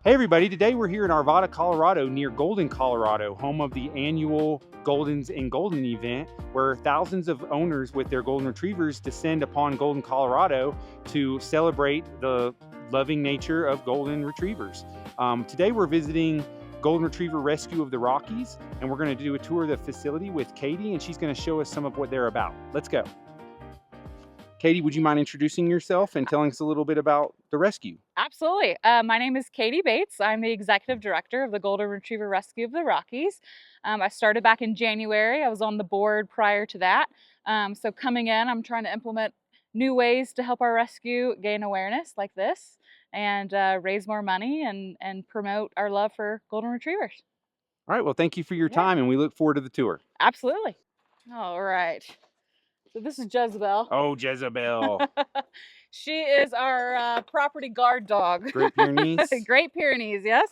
Hey everybody, today we're here in Arvada, Colorado, near Golden, Colorado, home of the annual Goldens in Golden event, where thousands of owners with their golden retrievers descend upon Golden, Colorado to celebrate the loving nature of golden retrievers. Today we're visiting Golden Retriever Rescue of the Rockies, and we're going to do a tour of the facility with Katie, and she's going to show us some of what they're about. Let's go. Katie, would you mind introducing yourself and telling us a little bit about the rescue? Absolutely. My name is Katie Bates. I'm the executive director of the Golden Retriever Rescue of the Rockies. I started back in January. I was on the board prior to that. So coming in, I'm trying to implement new ways to help our rescue gain awareness like this and raise more money and promote our love for golden retrievers. All right, well, thank you for your Yeah, time, and we look forward to the tour. absolutely. All right. So this is Jezebel. Oh, Jezebel. She is our property guard dog. Great Pyrenees. Great Pyrenees, yes.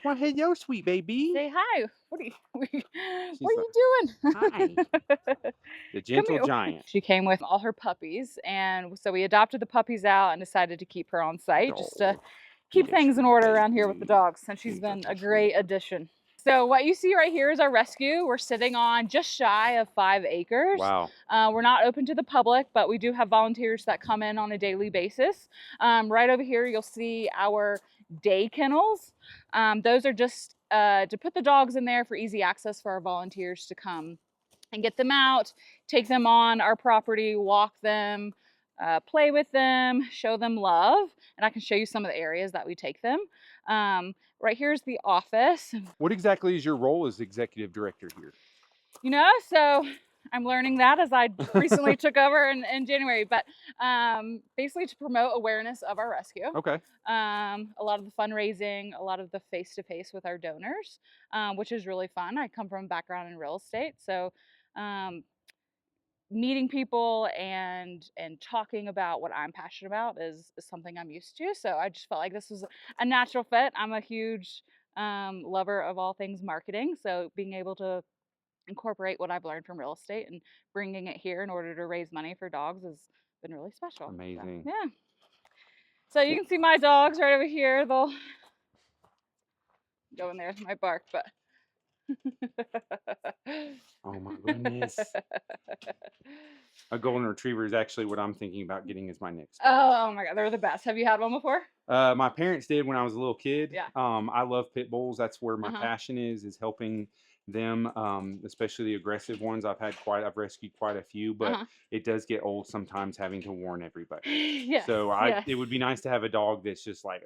Well, hello, sweet baby. Say hi. What are you, what are like, you doing? Hi. The gentle here. giant. She came with all her puppies, and so we adopted the puppies out and decided to keep her on site just to keep yes, things in order around here with the baby. dogs, and she's These been are a great addition. So what you see right here is our rescue. We're sitting on just shy of 5 acres. Wow. We're not open to the public, but we do have volunteers that come in on a daily basis. Right over here, you'll see our day kennels. Those are just to put the dogs in there for easy access for our volunteers to come and get them out, take them on our property, walk them, play with them, show them love. And I can show you some of the areas that we take them. Right here's the office. What exactly is your role as executive director here? So I'm learning that as I recently took over in January, but basically to promote awareness of our rescue. Okay. A lot of the fundraising, a lot of the face-to-face with our donors, which is really fun. I come from a background in real estate, so meeting people and talking about what I'm passionate about is something I'm used to. So I just felt like this was a natural fit. I'm a huge lover of all things marketing, so being able to incorporate what I've learned from real estate and bringing it here in order to raise money for dogs has been really special. Amazing. So, yeah. So you can see my dogs right over here. They'll go in there with my bark, but Oh my goodness. A golden retriever is actually what I'm thinking about getting as my next. Oh my God, they're the best. Have you had one before? My parents did when I was a little kid. Yeah. I love pit bulls. That's where my passion is helping them, especially the aggressive ones. I've rescued quite a few, but it does get old sometimes having to warn everybody. Yes. So it would be nice to have a dog that's just like.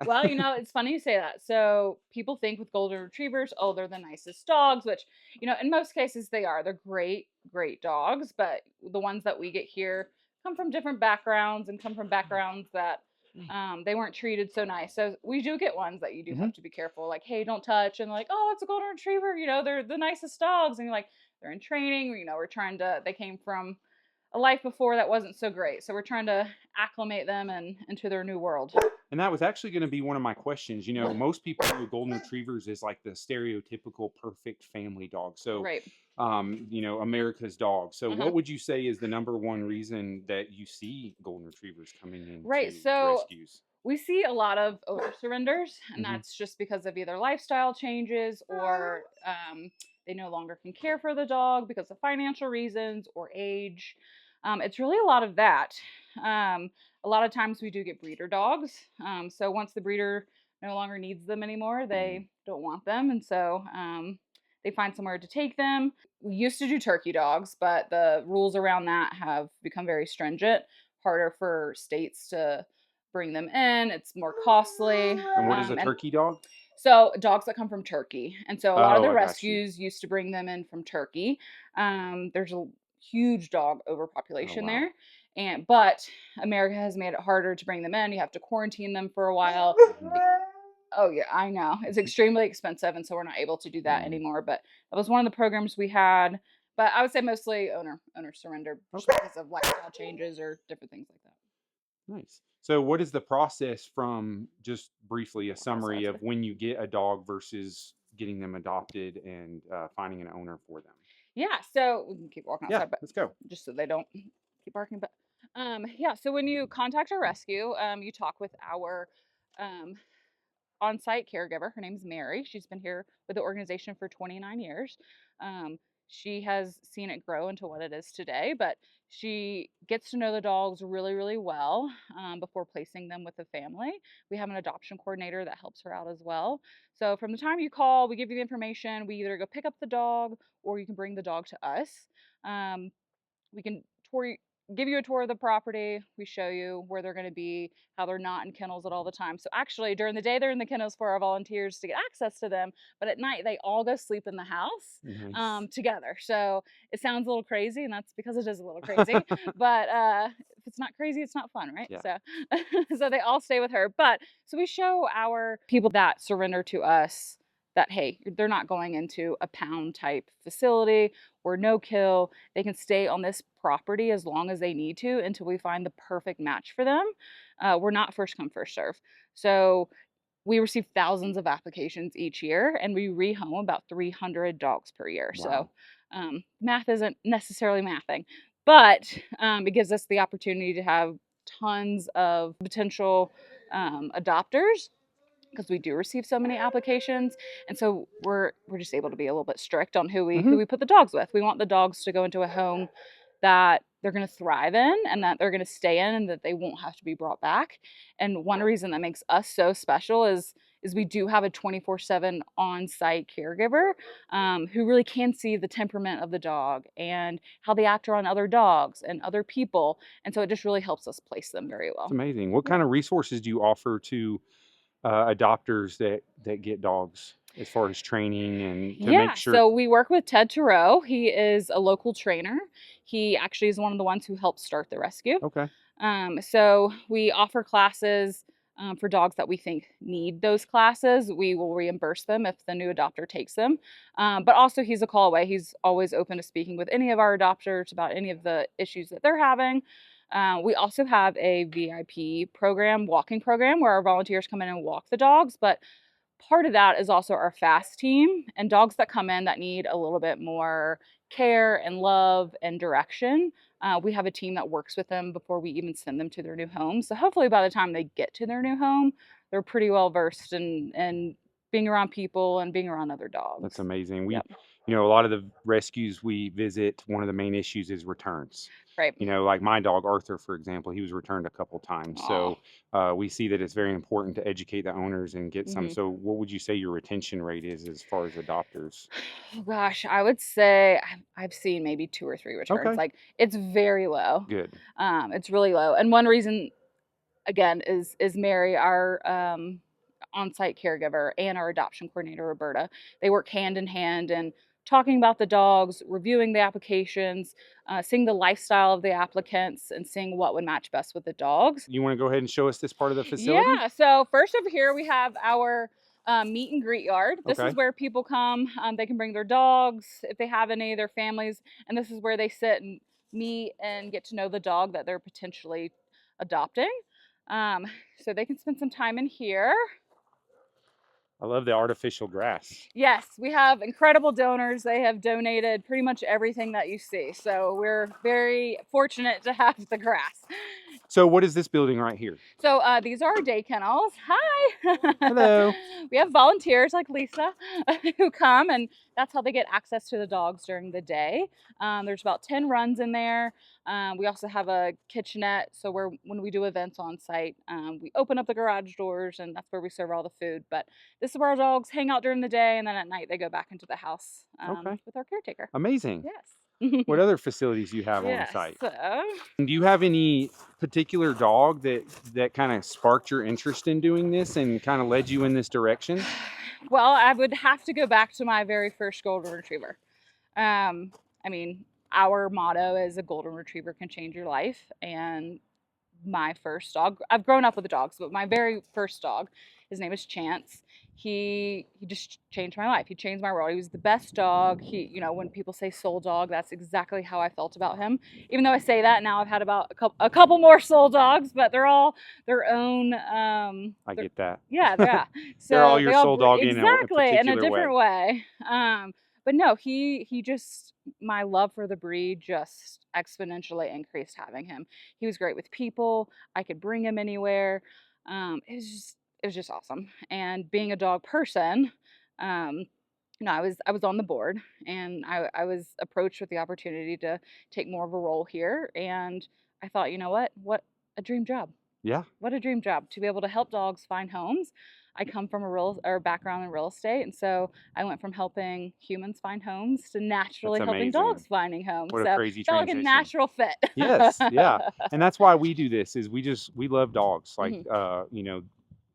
Well, it's funny you say that. So people think with golden retrievers, oh, they're the nicest dogs, which, in most cases they are. They're great, great dogs, but the ones that we get here come from different backgrounds and come from backgrounds that they weren't treated so nice. So we do get ones that you do have to be careful, like, hey, don't touch, and like, oh, it's a golden retriever, they're the nicest dogs, and you're like, they're in training, they came from a life before that wasn't so great. So we're trying to acclimate them into their new world. And that was actually going to be one of my questions. Most people view golden retrievers as like the stereotypical perfect family dog. So, right. America's dog. So what would you say is the number one reason that you see golden retrievers coming in to rescues? We see a lot of owner surrenders, and that's just because of either lifestyle changes or they no longer can care for the dog because of financial reasons or age. It's really a lot of that. A lot of times we do get breeder dogs. So once the breeder no longer needs them anymore, they don't want them. And so they find somewhere to take them. We used to do turkey dogs, but the rules around that have become very stringent, harder for states to bring them in. It's more costly. And what is a turkey dog? So dogs that come from Turkey. And so a lot of the rescues used to bring them in from Turkey. There's a huge dog overpopulation there. But America has made it harder to bring them in. You have to quarantine them for a while. Oh yeah, I know. It's extremely expensive, and so we're not able to do that anymore. But that was one of the programs we had. But I would say mostly owner surrender because of lifestyle changes or different things like that. Nice. So what is the process from, just briefly, a summary of when you get a dog versus getting them adopted and finding an owner for them? Yeah, so we can keep walking outside, but let's go. Just so they don't keep barking. But so when you contact a rescue, you talk with our on-site caregiver. Her name's Mary. She's been here with the organization for 29 years. Um, she has seen it grow into what it is today, but she gets to know the dogs really, really well before placing them with the family. We have an adoption coordinator that helps her out as well. So from the time you call, we give you the information. We either go pick up the dog or you can bring the dog to us. Um, we can give you a tour of the property. We show you where they're going to be, how they're not in kennels at all the time. So actually, during the day, they're in the kennels for our volunteers to get access to them. But at night, they all go sleep in the house Nice. together. So it sounds a little crazy, and that's because it is a little crazy. But if it's not crazy, it's not fun, right? Yeah. So, so they all stay with her. But so we show our people that surrender to us that, hey, they're not going into a pound type facility or no kill. They can stay on this property as long as they need to until we find the perfect match for them. We're not first come, first serve. So we receive thousands of applications each year and we rehome about 300 dogs per year. Wow. So math isn't necessarily mathing, but it gives us the opportunity to have tons of potential adopters because we do receive so many applications, and so we're just able to be a little bit strict on who we put the dogs with. We want the dogs to go into a home that they're going to thrive in and that they're going to stay in and that they won't have to be brought back. And one reason that makes us so special is we do have a 24/7 on-site caregiver who really can see the temperament of the dog and how they act around other dogs and other people, and so it just really helps us place them very It's well. amazing. What Yeah. kind of resources do you offer to adopters that get dogs as far as training and to make Yeah, sure? so we work with Ted Thoreau. He is a local trainer. He actually is one of the ones who helped start the rescue. Okay. So we offer classes for dogs that we think need those classes. We will reimburse them if the new adopter takes them. But also, he's a call away. He's always open to speaking with any of our adopters about any of the issues that they're having. We also have a VIP program, walking program, where our volunteers come in and walk the dogs. But part of that is also our fast team and dogs that come in that need a little bit more care and love and direction. We have a team that works with them before we even send them to their new home. So hopefully by the time they get to their new home, they're pretty well versed in being around people and being around other That's dogs. amazing. Yep. A lot of the rescues we visit, one of the main issues is returns. Right. Like my dog Arthur, for example, he was returned a couple times. Aw. So we see that it's very important to educate the owners and get some. Hmm. So what would you say your retention rate is as far as adopters? Oh, gosh, I would say I've seen maybe 2 or 3 returns. Okay, Like it's very low. good. It's really low. And one reason again is Mary, our on-site caregiver, and our adoption coordinator, Roberta. They work hand in hand and talking about the dogs, reviewing the applications, seeing the lifestyle of the applicants, and seeing what would match best with the dogs. You want to go ahead and show us this part of the facility? Yeah, so first over here we have our meet and greet yard. This Okay. is where people come. They can bring their dogs if they have any, their families, and this is where they sit and meet and get to know the dog that they're potentially adopting. So they can spend some time in here. I love the artificial grass. Yes, we have incredible donors. They have donated pretty much everything that you see. So we're very fortunate to have the grass. So what is this building right here? So these are our day kennels. Hi. Hello. We have volunteers like Lisa who come, and that's how they get access to the dogs during the day. There's about 10 runs in there. We also have a kitchenette, so when we do events on site, we open up the garage doors, and that's where we serve all the food. But this is where our dogs hang out during the day, and then at night they go back into the house Okay. with our caretaker. Amazing. Yes. What other facilities do you have on Yes. site? So, Do you have any particular dog that kind of sparked your interest in doing this and kind of led you in this direction? well, I would have to go back to my very first golden retriever. I mean, our motto is a golden retriever can change your life. And my first dog, I've grown up with the dogs, but my very first dog, his name is Chance. He just changed my life. He changed my world. He was the best dog. When people say soul dog, that's exactly how I felt about him. Even though I say that now, I've had about a couple more soul dogs, but they're all their own. I get that. Yeah, yeah. So They're all your they all soul dog exactly in a particular different way. But no, he just my love for the breed just exponentially increased having him. He was great with people. I could bring him anywhere. It was just it was just awesome. And being a dog person, um, I was on the board, and I was approached with the opportunity to take more of a role here. And I thought, you know what a dream job. Yeah, What a dream job to be able to help dogs find homes. I come from a real or background in real estate, and so I went from helping humans find homes to that's naturally helping amazing. dogs finding homes. What a So crazy felt like a transition. natural fit. Yes, yeah. And that's why we do this is we love dogs. Like Mhm. you know,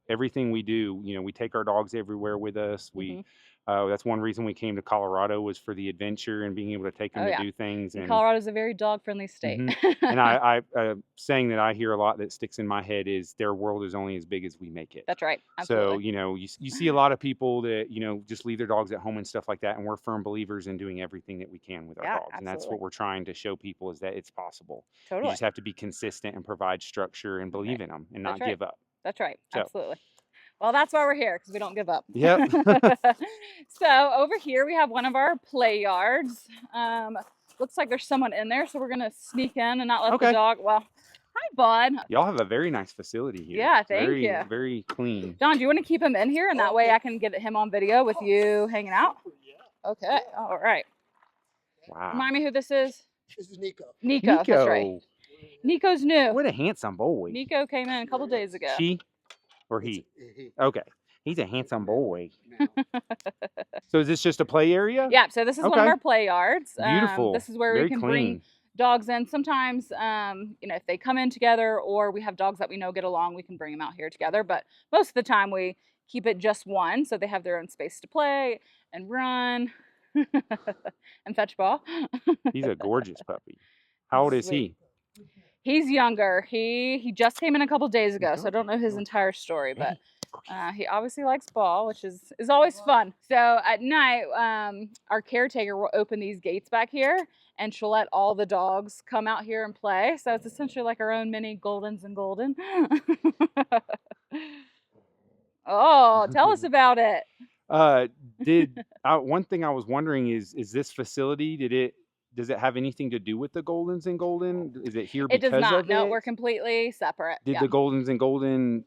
everything we do, you know, we take our dogs everywhere with us. Mhm. That's one reason we came to Colorado was for the adventure and being able to take them Oh to yeah. do things. And And Colorado's a very dog-friendly state. and I saying that I hear a lot that sticks in my head is their world is only as big as we make it. That's right. So, Absolutely. you know, you see a lot of people that, you know, just leave their dogs at home and stuff like that. And we're firm believers in doing everything that we can with our Yeah, dogs. And that's absolutely. what we're trying to show people is that it's possible. You Totally. just have to be consistent and provide structure and Right. believe in them and That's not right. give up. That's right. So, Absolutely. Well, that's why we're here, because we don't give up. yep. So over here we have one of our play yards. Looks like there's someone in there, so we're gonna sneak in and not let the Okay. dog. Well, hi, bud. Y'all have a very nice facility here. Yeah, thank you. Very clean. Don, do you want to keep him in here, and that way I can get him on video with you hanging out? Okay. All right. Wow. Remind me who this is. This is Nico. Nico. That's right. Nico's new. What a handsome boy. Nico came in a couple days ago. She or he? He. Okay. He's a handsome boy. So is this just a play area? Yeah, so this is one of Okay. our play yards. Beautiful. This is where Very we can bring clean. dogs in. Sometimes, if they come in together or we have dogs that we know get along, we can bring them out here together. But most of the time we keep it just one, so they have their own space to play and run and fetch ball. He's a gorgeous puppy. How old is he? He's younger. He just came in a couple days ago, so I don't know his entire story, but he obviously likes ball, which is always fun. So at night, our caretaker will open these gates back here, and she'll let all the dogs come out here and play. So it's essentially like our own mini Goldens and Golden. Oh, tell us about it. One thing I was wondering is this facility, does it have anything to do with the Goldens and Golden? Is it here It because does not. of No, it? we're completely separate. Did Yeah. the Goldens and Golden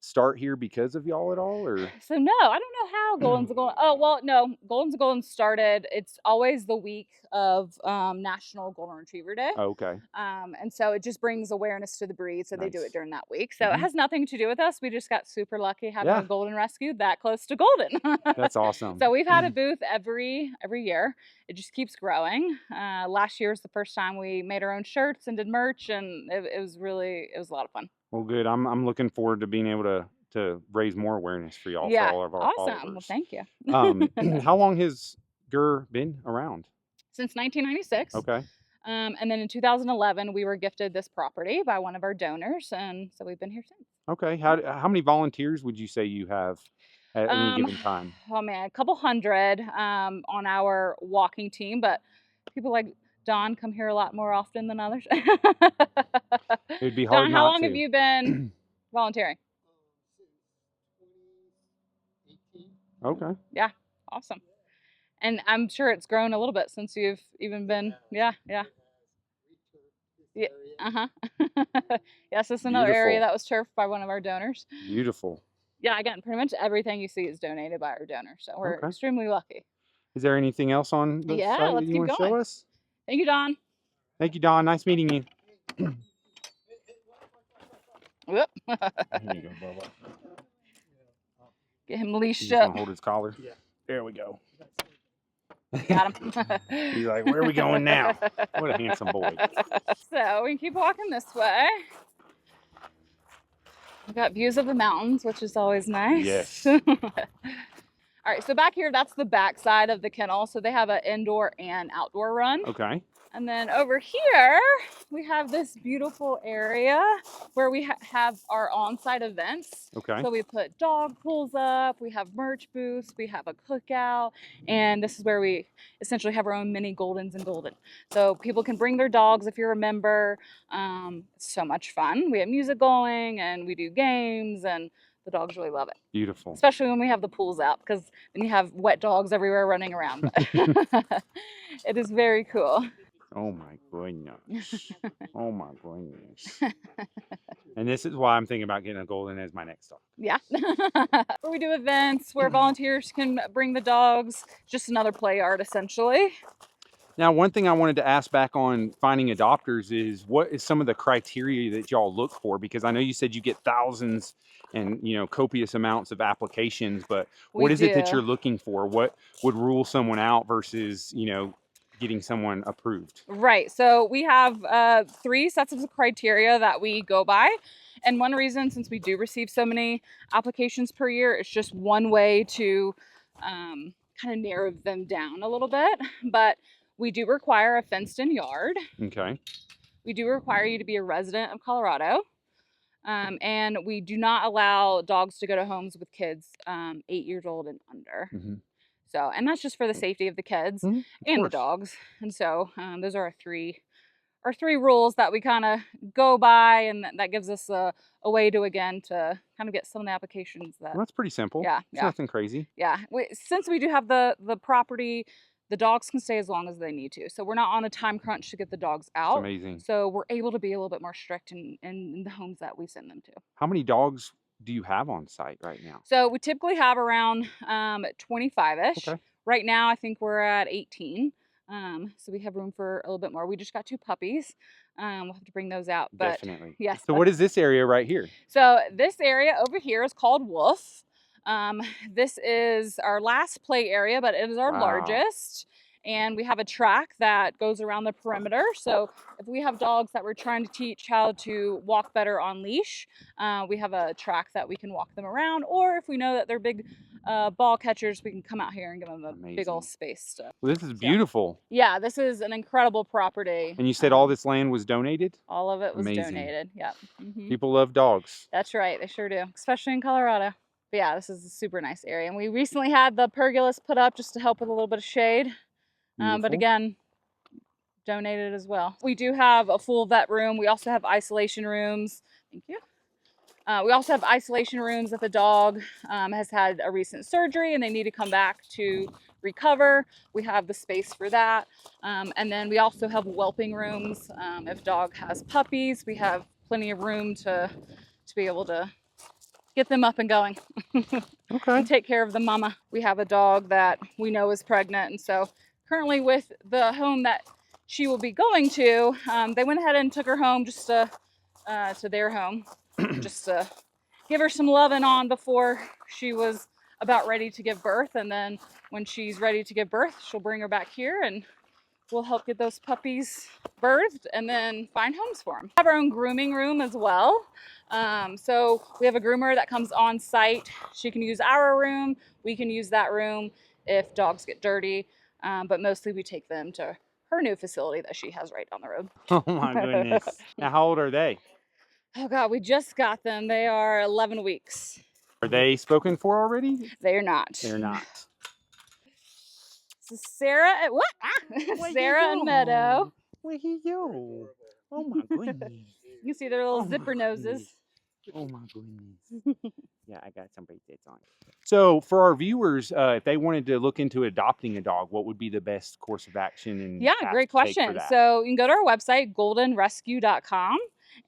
start here because of y'all at all, or? So no, I don't know how Golden's a Golden. Oh well, no, Golden's a Golden started. It's always the week of National Golden Retriever Day. Oh, okay. And so it just brings awareness to the breed. So they do Nice. it during that week. So it has nothing to do with us. We just got super lucky having Yeah. a Golden rescue that close to Golden. That's awesome. So we've had a booth every year. It just keeps growing. Last year was the first time we made our own shirts and did merch, and it was a lot of fun. Well, good. I'm looking forward to being able to raise more awareness for y'all, Yeah, for all of our awesome. followers. Well, thank you. How long has GRRR been around? Since 1996. Okay. And then in 2011, we were gifted this property by one of our donors, and so we've been here since. Okay. How many volunteers would you say you have at any given time? Oh man, a couple hundred on our walking team, but people like Don come here a lot more often than others. It'd be hard Don, not how long to. have you been volunteering? Since 2018. Okay. Yeah, awesome. And I'm sure it's grown a little bit since you've even been. Yeah. Yeah. Yes, this is another area Beautiful. that was turfed by one of our donors. Beautiful. Yeah, again, pretty much everything you see is donated by our donor, so we're Okay. extremely lucky. Is there anything else on the Yeah, site that let's you keep want to show going. us? Thank you, Don. Thank you, Don. Nice meeting you. Whoop. Here you go, Bubba. Get him He's leashed just gonna up. hold his collar. Yeah. There we go. Got him. He's like, where are we going now? What a handsome boy. So we can keep walking this way. We've got views of the mountains, which is always nice. Yes. All right, so back here, that's the back side of the kennel. So they have an indoor and outdoor run. Okay. And then over here, we have this beautiful area where we have our on-site events. Okay. So we put dog pools up, we have merch booths, we have a cookout, and this is where we essentially have our own mini Goldens and Golden. So people can bring their dogs if you're a member. It's so much fun. We have music going and we do games, and the dogs really love it. Beautiful. Especially when we have the pools out, because then you have wet dogs everywhere running around. It is very cool. Oh my goodness. Oh my goodness. And this is why I'm thinking about getting a golden as my next dog. Yeah. Where we do events where volunteers can bring the dogs. Just another play yard, essentially. Now, one thing I wanted to ask back on finding adopters is what is some of the criteria that y'all look for? Because I know you said you get thousands and, you know, copious amounts of applications, but what is it that you're looking for? What would rule someone out versus, you know, getting someone approved? Right. So we have 3 sets of criteria that we go by. And one reason, since we do receive so many applications per year, it's just one way to kind of narrow them down a little bit. But we do require a fenced-in yard. Okay. We do require you to be a resident of Colorado. And we do not allow dogs to go to homes with kids 8 years old and under. Mm-hmm. So, and that's just for the safety of the kids and the dogs. And so those are our three rules that we kind of go by, and that gives us a way to, again, to kind of get some of the applications that. Well, that's pretty simple. Yeah. It's nothing crazy. Yeah. Since we do have the property, the dogs can stay as long as they need to. So we're not on a time crunch to get the dogs out. That's amazing. So we're able to be a little bit more strict in the homes that we send them to. How many dogs do you have on site right now? So we typically have around 25-ish. Okay. Right now, I think we're at 18. So we have room for a little bit more. We just got 2 puppies. We'll have to bring those out. But definitely. yes. So what is this area right here? So this area over here is called WOOF. This is our last play area, but it is our largest. And we have a track that goes around the perimeter. So if we have dogs that we're trying to teach how to walk better on leash, we have a track that we can walk them around. Or if we know that they're big ball catchers, we can come out here and give them a big old space. Well, this is beautiful. Yeah, this is an incredible property. And you said all this land was donated? All of it was donated. Yep. People love dogs. That's right. They sure do, especially in Colorado. But yeah, this is a super nice area. And we recently had the pergolas put up just to help with a little bit of shade. But again, donated as well. We do have a full vet room. We also have isolation rooms. Thank you. We also have isolation rooms if the dog has had a recent surgery and they need to come back to recover. We have the space for that. And then we also have whelping rooms. If dog has puppies, we have plenty of room to be able to get them up and going. Okay. And take care of the mama. We have a dog that we know is pregnant, and so currently with the home that she will be going to, they went ahead and took her home just to their home, just to give her some loving on before she was about ready to give birth. And then when she's ready to give birth, she'll bring her back here and we'll help get those puppies birthed and then find homes for them. We have our own grooming room as well. So we have a groomer that comes on site. She can use our room. We can use that room if dogs get dirty. But mostly we take them to her new facility that she has right down the road. Oh my goodness. Now, how old are they? Oh God, we just got them. They are 11 weeks. Are they spoken for already? They're not. They're not. This is Sarah and what? Sarah and Meadow. Where you go? Oh my goodness. You can see their little zipper noses. Oh my goodness. Yeah, I got some bracelets on. So for our viewers, if they wanted to look into adopting a dog, what would be the best course of action? And yeah, great question. So you can go to our website, goldenrescue.com.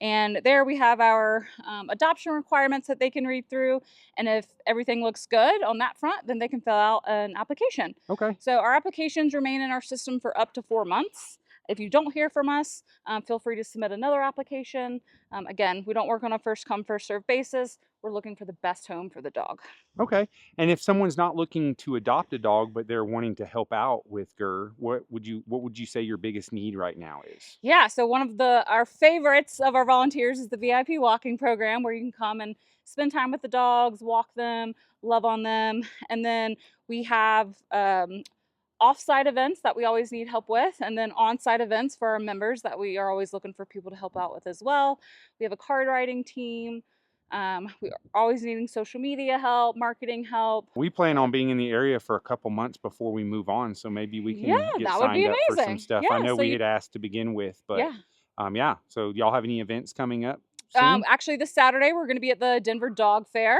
And there we have our adoption requirements that they can read through. And if everything looks good on that front, then they can fill out an application. Okay. So our applications remain in our system for up to 4 months. If you don't hear from us, feel free to submit another application. Again, we don't work on a first come, first served basis. We're looking for the best home for the dog. Okay. And if someone's not looking to adopt a dog, but they're wanting to help out with GRRR, what would you say your biggest need right now is? Yeah, so one of our favorites of our volunteers is the VIP walking program, where you can come and spend time with the dogs, walk them, love on them. And then we have off-site events that we always need help with, and then on-site events for our members that we are always looking for people to help out with as well. We have a card writing team. We are always needing social media help, marketing help. We plan on being in the area for a couple months before we move on, so maybe we can get signed up for some stuff. I know we had asked to begin with, but yeah. So y'all have any events coming up soon? Actually, this Saturday we're going to be at the Denver Dog Fair.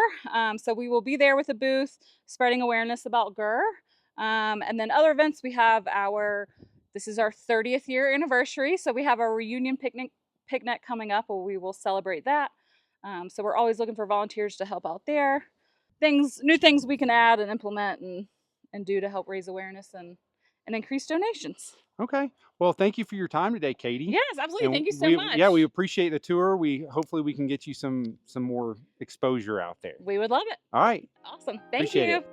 So we will be there with a booth, spreading awareness about GRRR. And then other events, we have This is our 30th year anniversary, so we have our reunion picnic coming up, where we will celebrate that. So we're always looking for volunteers to help out there. New things we can add and implement and do to help raise awareness and increase donations. Okay. Well, thank you for your time today, Katie. Yes, absolutely. And Thank you so much. Yeah, we appreciate the tour. Hopefully we can get you some more exposure out there. We would love it. All right. Awesome. Thank Appreciate you. it.